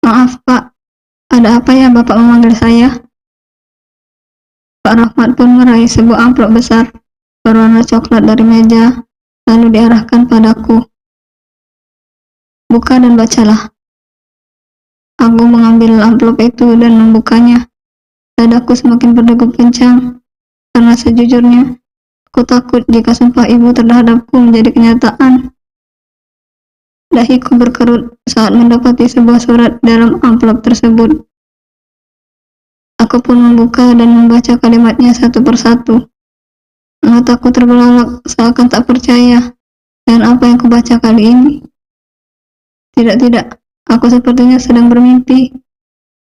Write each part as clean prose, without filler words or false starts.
Maaf, Pak. Ada apa ya Bapak memanggil saya? Pak Rahmat pun meraih sebuah amplop besar berwarna coklat dari meja, lalu diarahkan padaku. Buka dan bacalah. Aku mengambil amplop itu dan membukanya. Dadaku semakin berdegup kencang, karena sejujurnya, aku takut jika sumpah ibu terhadapku menjadi kenyataan. Dahiku berkerut saat mendapati sebuah surat dalam amplop tersebut. Aku pun membuka dan membaca kalimatnya satu persatu. Mataku terbelalak seakan tak percaya dengan apa yang kubaca kali ini. Tidak, aku sepertinya sedang bermimpi.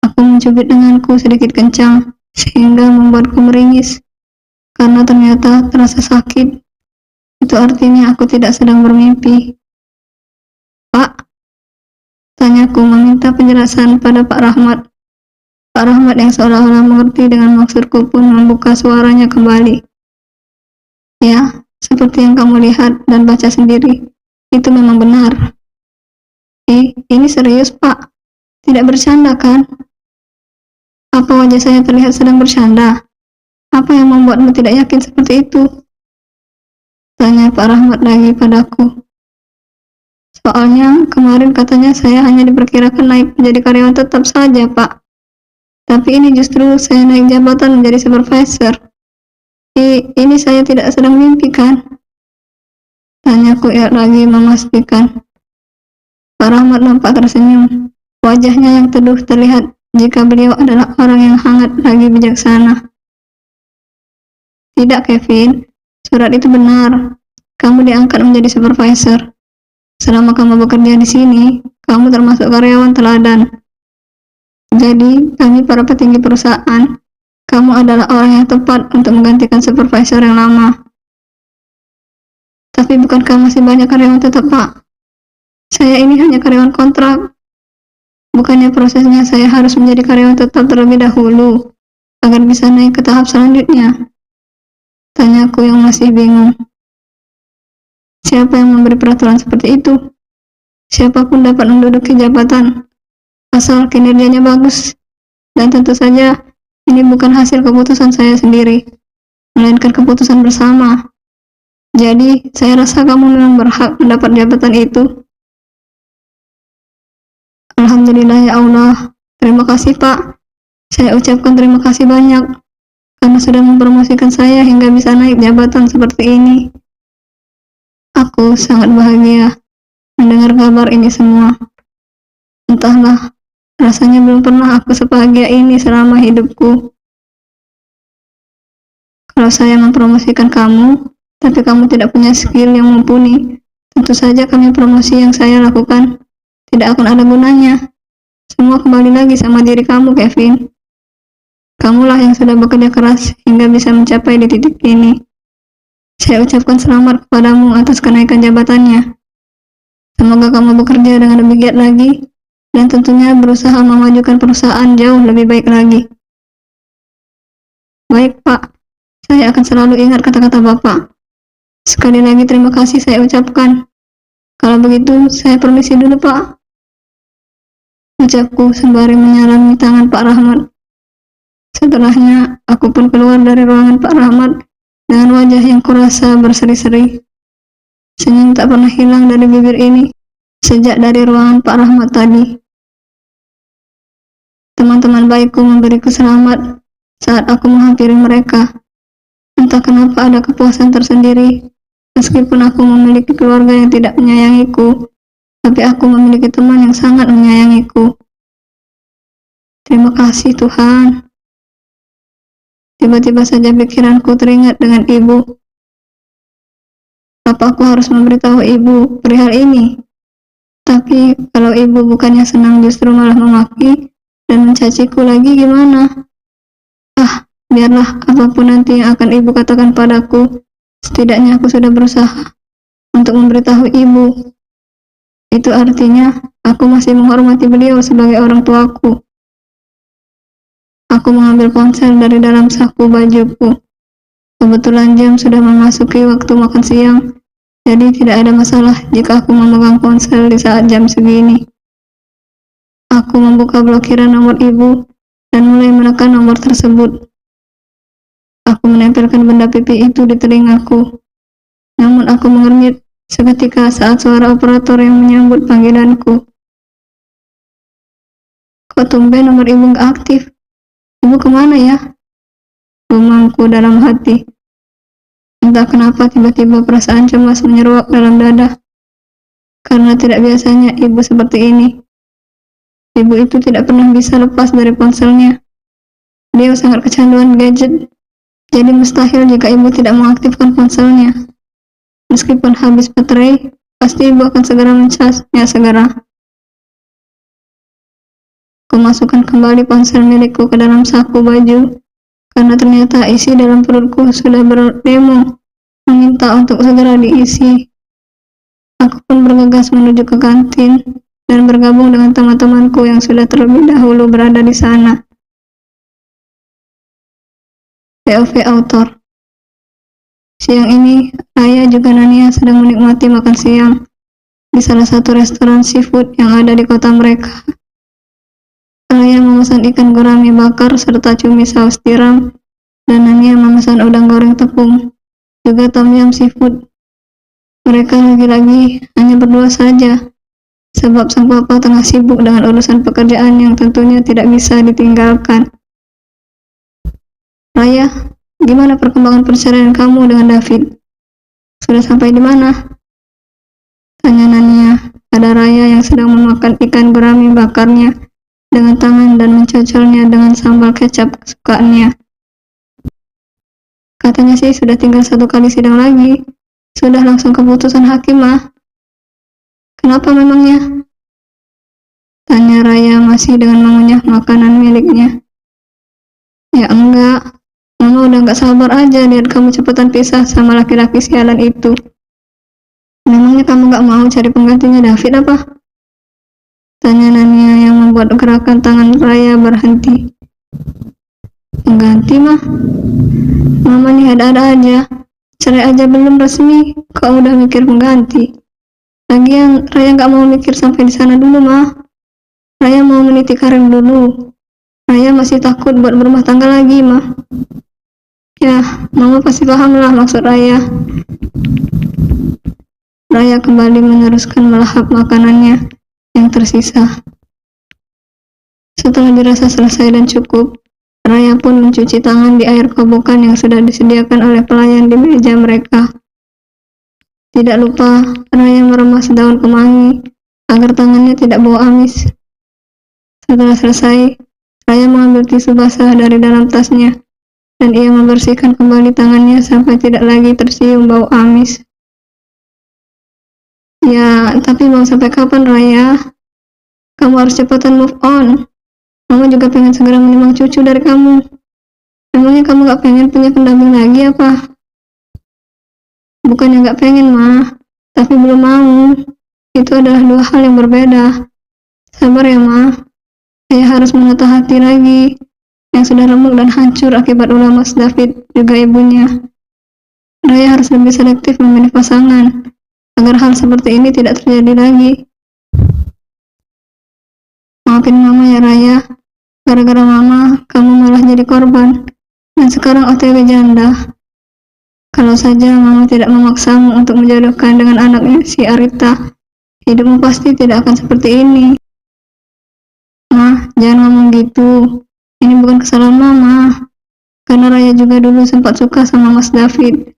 Aku mencubit denganku sedikit kencang, sehingga membuatku meringis. Karena ternyata terasa sakit. Itu artinya aku tidak sedang bermimpi. Pak, tanyaku meminta penjelasan pada Pak Rahmat. Pak Rahmat yang seolah-olah mengerti dengan maksudku pun membuka suaranya kembali. Ya, seperti yang kamu lihat dan baca sendiri, itu memang benar. Ini serius, Pak. Tidak bercanda, kan? Apa wajah saya terlihat sedang bercanda? Apa yang membuatmu tidak yakin seperti itu? Tanya Pak Rahmat lagi padaku. Soalnya kemarin katanya saya hanya diperkirakan naik menjadi karyawan tetap saja, Pak. Tapi ini justru saya naik jabatan menjadi supervisor. Ini saya tidak sedang mimpi, kan? Tanyaku lagi memastikan. Pak Rahmat nampak tersenyum. Wajahnya yang teduh terlihat jika beliau adalah orang yang hangat lagi bijaksana. Tidak, Kevin. Surat itu benar. Kamu diangkat menjadi supervisor. Selama kamu bekerja di sini, kamu termasuk karyawan teladan. Jadi, kami para petinggi perusahaan, kamu adalah orang yang tepat untuk menggantikan supervisor yang lama. Tapi bukankah masih banyak karyawan tetap, Pak? Saya ini hanya karyawan kontrak. Bukannya prosesnya saya harus menjadi karyawan tetap terlebih dahulu, agar bisa naik ke tahap selanjutnya? Tanyaku yang masih bingung. Siapa yang memberi peraturan seperti itu? Siapapun dapat menduduki jabatan, asal kinerjanya bagus. Dan tentu saja, ini bukan hasil keputusan saya sendiri, melainkan keputusan bersama. Jadi, saya rasa kamu memang berhak mendapat jabatan itu. Alhamdulillah ya Allah. Terima kasih, Pak. Saya ucapkan terima kasih banyak, karena sudah mempromosikan saya hingga bisa naik jabatan seperti ini. Aku sangat bahagia mendengar kabar ini semua. Entahlah, rasanya belum pernah aku sebahagia ini selama hidupku. Kalau saya mempromosikan kamu, tapi kamu tidak punya skill yang mumpuni, tentu saja kami promosi yang saya lakukan tidak akan ada gunanya. Semua kembali lagi sama diri kamu, Kevin. Kamulah yang sudah bekerja keras hingga bisa mencapai di titik ini. Saya ucapkan selamat kepadamu atas kenaikan jabatannya. Semoga kamu bekerja dengan lebih giat lagi, dan tentunya berusaha memajukan perusahaan jauh lebih baik lagi. Baik, Pak. Saya akan selalu ingat kata-kata Bapak. Sekali lagi terima kasih saya ucapkan. Kalau begitu, saya permisi dulu, Pak. Ucapku sembari menyalami tangan Pak Rahmat. Setelahnya, aku pun keluar dari ruangan Pak Rahmat dengan wajah yang kurasa berseri-seri. Senyum tak pernah hilang dari bibir ini sejak dari ruangan Pak Rahmat tadi. Teman-teman baikku memberiku selamat saat aku menghampiri mereka. Entah kenapa ada kepuasan tersendiri. Meskipun aku memiliki keluarga yang tidak menyayangiku, tapi aku memiliki teman yang sangat menyayangiku. Terima kasih Tuhan. Tiba-tiba saja pikiranku teringat dengan ibu. Apa aku harus memberitahu ibu perihal ini? Tapi kalau ibu bukannya senang justru malah memaki dan mencaciku lagi gimana? Biarlah apapun nanti yang akan ibu katakan padaku, setidaknya aku sudah berusaha untuk memberitahu ibu. Itu artinya aku masih menghormati beliau sebagai orang tuaku. Aku mengambil ponsel dari dalam saku bajuku. Kebetulan jam sudah memasuki waktu makan siang, jadi tidak ada masalah jika aku memegang ponsel di saat jam segini. Aku membuka blokiran nomor ibu dan mulai menekan nomor tersebut. Aku menempelkan benda pipi itu di telingaku. Namun aku mengernyit seketika saat suara operator yang menyambut panggilanku. Kok tumben nomor ibu nggak aktif? Ibu kemana ya? Gumamku dalam hati. Entah kenapa tiba-tiba perasaan cemas menyeruak dalam dada. Karena tidak biasanya ibu seperti ini. Ibu itu tidak pernah bisa lepas dari ponselnya. Dia sangat kecanduan gadget. Jadi mustahil jika ibu tidak mengaktifkan ponselnya. Meskipun habis baterai, pasti ibu akan segera mencasnya segera. Kumasukkan kembali ponsel milikku ke dalam saku baju, karena ternyata isi dalam perutku sudah berdemo, meminta untuk segera diisi. Aku pun bergegas menuju ke kantin, dan bergabung dengan teman-temanku yang sudah terlebih dahulu berada di sana. POV Autor. Siang ini, Raya juga Nania sedang menikmati makan siang di salah satu restoran seafood yang ada di kota mereka. Raya memesan ikan gurame bakar serta cumi saus tiram, dan Nania memesan udang goreng tepung, juga tom yum seafood. Mereka lagi-lagi hanya berdua saja, sebab sang papa tengah sibuk dengan urusan pekerjaan yang tentunya tidak bisa ditinggalkan. Raya, gimana perkembangan perceraian kamu dengan David? Sudah sampai di mana? Tanya Nania pada Raya yang sedang memakan ikan gurame bakarnya dengan tangan dan mencocolnya dengan sambal kecap kesukaannya. Katanya sih sudah tinggal 1 kali sidang lagi. Sudah langsung keputusan hakim mah. Kenapa memangnya? Tanya Raya masih dengan mengunyah makanan miliknya. Ya enggak, Mama udah gak sabar aja lihat kamu cepetan pisah sama laki-laki sialan itu. Memangnya kamu gak mau cari penggantinya David apa? Tanya Nania yang membuat gerakan tangan Raya berhenti. Pengganti mah? Mama nih ada-ada aja. Cerai aja belum resmi, kok udah mikir pengganti? Lagian Raya gak mau mikir sampai di sana dulu mah. Raya mau meniti karir dulu. Raya masih takut buat berumah tangga lagi mah. Ya, Mama pasti paham lah maksud Raya. Raya kembali meneruskan melahap makanannya yang tersisa. Setelah dirasa selesai dan cukup, Raya pun mencuci tangan di air kobokan yang sudah disediakan oleh pelayan di meja mereka. Tidak lupa, Raya meremas daun kemangi agar tangannya tidak bau amis. Setelah selesai, Raya mengambil tisu basah dari dalam tasnya, dan ia membersihkan kembali tangannya sampai tidak lagi tercium bau amis. Ya, tapi mau sampai kapan Raya? Kamu harus cepatan move on. Mama juga pengen segera menimang cucu dari kamu. Memangnya kamu gak pengen punya pendamping lagi apa? Bukannya gak pengen mah, tapi belum mau. Itu adalah 2 hal yang berbeda. Sabar ya mah. Saya harus menata hati lagi yang sudah remuk dan hancur akibat ulah Mas David juga ibunya. Raya harus lebih selektif memilih pasangan agar hal seperti ini tidak terjadi lagi. Maafin Mama ya Raya, gara-gara Mama kamu malah jadi korban dan sekarang OTW janda. Kalau saja Mama tidak memaksamu untuk menjodohkan dengan anaknya si Arita, hidupmu pasti tidak akan seperti ini. Ma, jangan ngomong gitu. Ini bukan kesalahan Mama. Karena Raya juga dulu sempat suka sama Mas David.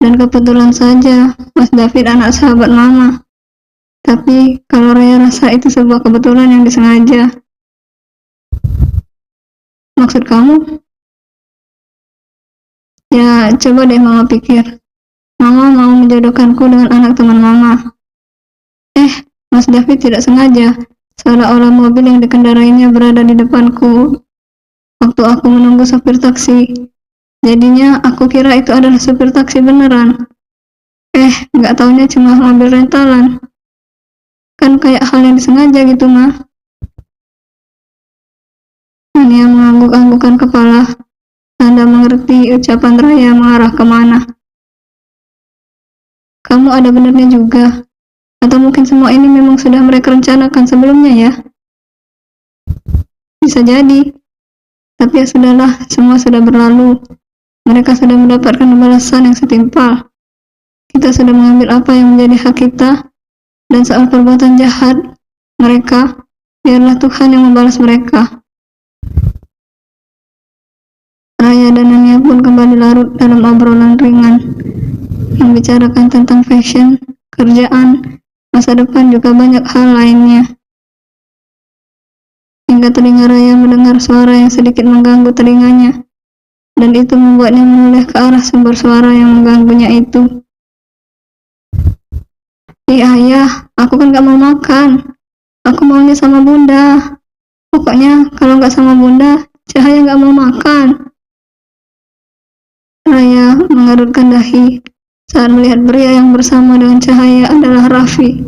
Dan kebetulan saja Mas David anak sahabat Mama. Tapi kalau Raya rasa itu sebuah kebetulan yang disengaja. Maksud kamu? Ya, coba deh Mama pikir. Mama mau menjodohkanku dengan anak teman Mama. Mas David tidak sengaja, seolah-olah mobil yang dikendarainya berada di depanku waktu aku menunggu sopir taksi. Jadinya aku kira itu adalah sopir taksi beneran. Nggak taunya cuma mobil rentalan. Kan kayak hal yang disengaja gitu mah. Nania mengangguk-anggukan kepala, tanda mengerti ucapan Raya mengarah kemana. Kamu ada benernya juga. Atau mungkin semua ini memang sudah mereka rencanakan sebelumnya ya? Bisa jadi, tapi ya sudahlah, semua sudah berlalu. Mereka sudah mendapatkan balasan yang setimpal. Kita sudah mengambil apa yang menjadi hak kita, dan soal perbuatan jahat mereka, biarlah Tuhan yang membalas mereka. Raya dan Nania pun kembali larut dalam obrolan ringan, membicarakan tentang fashion, kerjaan, masa depan, juga banyak hal lainnya. Hingga telinga Raya mendengar suara yang sedikit mengganggu telinganya, dan itu membuatnya menoleh ke arah sumber suara yang mengganggunya itu. Ayah, aku kan gak mau makan. Aku maunya sama bunda. Pokoknya kalau gak sama bunda, Cahaya gak mau makan. Raya mengerutkan dahi saat melihat pria yang bersama dengan Cahaya adalah Raffi,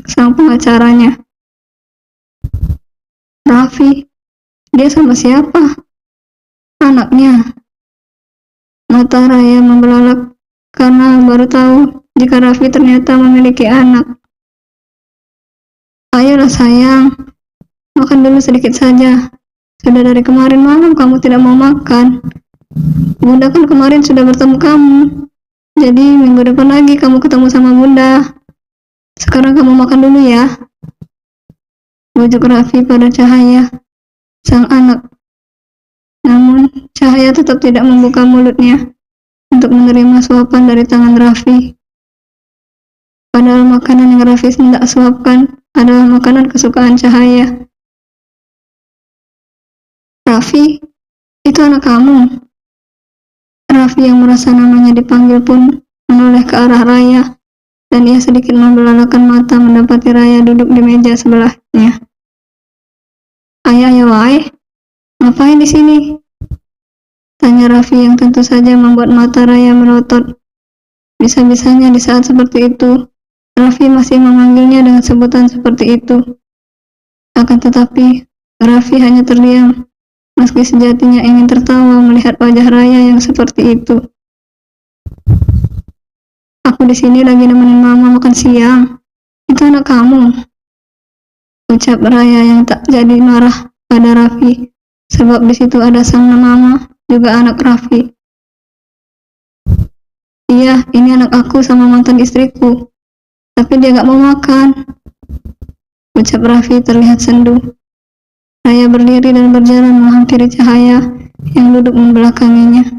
sang pengacaranya. Raffi, dia sama siapa? Anaknya. Mata Raya membelalak karena baru tahu jika Raffi ternyata memiliki anak. Ayolah sayang, makan dulu sedikit saja. Sudah dari kemarin malam kamu tidak mau makan. Bunda kan kemarin sudah bertemu kamu. Jadi minggu depan lagi kamu ketemu sama bunda. Sekarang kamu makan dulu ya. Bujuk Raffi pada Cahaya, sang anak. Namun Cahaya tetap tidak membuka mulutnya untuk menerima suapan dari tangan Raffi. Padahal makanan yang Raffi hendak suapkan adalah makanan kesukaan Cahaya. Raffi, itu anak kamu. Raffi yang merasa namanya dipanggil pun menoleh ke arah Raya, dan ia sedikit membelalakan mata mendapati Raya duduk di meja sebelahnya. Ayah ya wae, ngapain di sini? Tanya Raffi yang tentu saja membuat mata Raya melotot. Bisa-bisanya di saat seperti itu, Raffi masih memanggilnya dengan sebutan seperti itu. Akan tetapi, Raffi hanya terdiam, meski sejatinya ingin tertawa melihat wajah Raya yang seperti itu. Aku di sini lagi nemenin mama makan siang. Itu anak kamu. Ucap Raya yang tak jadi marah pada Raffi, sebab di situ ada sang mama, juga anak Raffi. Iya, ini anak aku sama mantan istriku. Tapi dia gak mau makan. Ucap Raffi terlihat sendu. Raya berdiri dan berjalan menghampiri Cahaya yang duduk membelakanginya.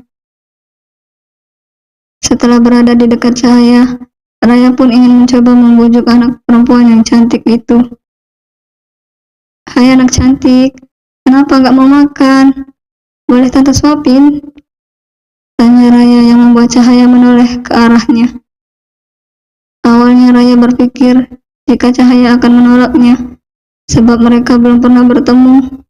Setelah berada di dekat Cahaya, Raya pun ingin mencoba membujuk anak perempuan yang cantik itu. Hai anak cantik, kenapa gak mau makan? Boleh tante suapin? Tanya Raya yang membuat Cahaya menoleh ke arahnya. Awalnya Raya berpikir jika Cahaya akan menolaknya, sebab mereka belum pernah bertemu.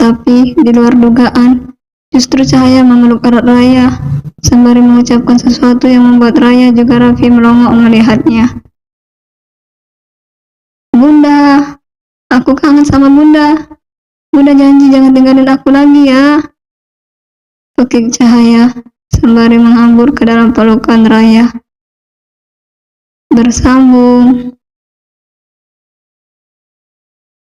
Tapi di luar dugaan, justru Cahaya memeluk erat Raya, sembari mengucapkan sesuatu yang membuat Raya juga Raffi melongok melihatnya. Bunda, aku kangen sama bunda. Bunda janji jangan tinggalin aku lagi ya. Pekik Cahaya sembari menghambur ke dalam pelukan Raya. Bersambung.